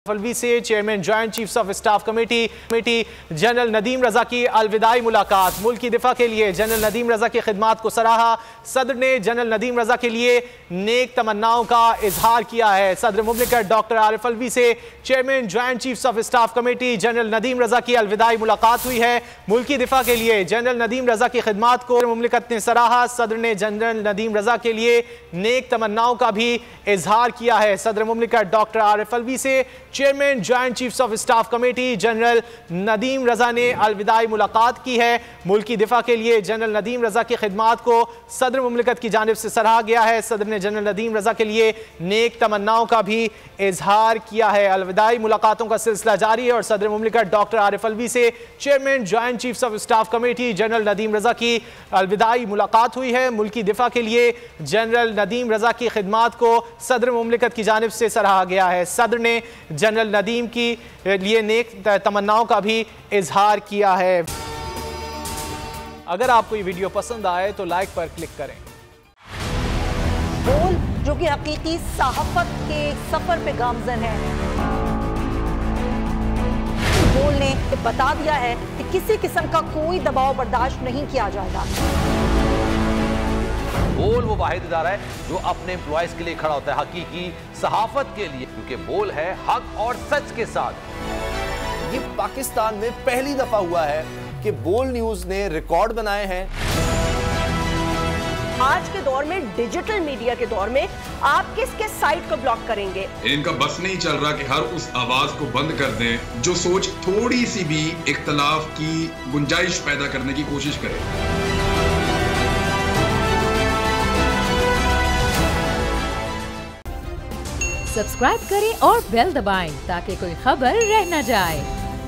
फलवी से chairman joint chiefs of staff committee general Nadeem Raza की अलविदाई मुलाकात। मुल्क की दिफा के लिए जनरल नदीम रजा की खिदमात को सराहा। सदर ने जनरल नदीम रजा के लिए नेक तमन्नाओं का इजहार किया है। सदर मुमलिकत डॉक्टर आरिफ अलवी से chairman joint chiefs of staff committee general Nadeem Raza की अलविदाई मुलाकात हुई है। मुल्क की दिफा के लिए जनरल नदीम रजा की खिदमात को मुमलिकत ने सराहा। सदर ने जनरल नदीम रजा के लिए नेक तमन्नाओं का भी इजहार किया है। सदर मुमलिकत डॉक्टर आरिफ अलवी से chairman joint chiefs of staff committee general Nadeem Raza ने अलविदाई मुलाकात की है। मुल्क की दिफा के लिए जनरल नदीम रजा की खिदमात को सदर मुमलिकत की जानिब से सराहा गया है। सदर ने जनरल नदीम रजा के लिए नेक तमन्नाओं का भी इजहार किया है। अलविदाई मुलाकातों का सिलसिला जारी है और सदर मुमलिकत डॉक्टर आरिफ अलवी से chairman joint chiefs of staff committee general Nadeem Raza की अलविदाई मुलाकात हुई है। मुल्क की दिफा के लिए जनरल नदीम रजा की खिदमात को सदर मुमलिकत की जानिब से सराहा गया है। सदर ने जनरल नदीम की लिए नेक तमन्नाओं का भी इजहार किया है। अगर आपको ये वीडियो पसंद आए तो लाइक पर क्लिक करें। बोल जो कि हकीकी सहाफत के सफर पे गामजन है। बोल ने बता दिया है कि किसी किस्म का कोई दबाव बर्दाश्त नहीं किया जाएगा। बोल वो वाहिद इदारा है जो अपने एम्प्लॉयज के लिए खड़ा होता है, हकीकी सहाफत के लिए, क्योंकि बोल है हक और सच के साथ। ये पाकिस्तान में पहली दफा हुआ है कि बोल न्यूज ने रिकॉर्ड बनाए हैं। आज के दौर में, डिजिटल मीडिया के दौर में, आप किसके साइट को ब्लॉक करेंगे? इनका बस नहीं चल रहा कि हर उस आवाज को बंद कर दें जो सोच थोड़ी सी भी इख्तलाफ की गुंजाइश पैदा करने की कोशिश करे। सब्सक्राइब करें और बेल दबाएं ताकि कोई खबर रह न जाए।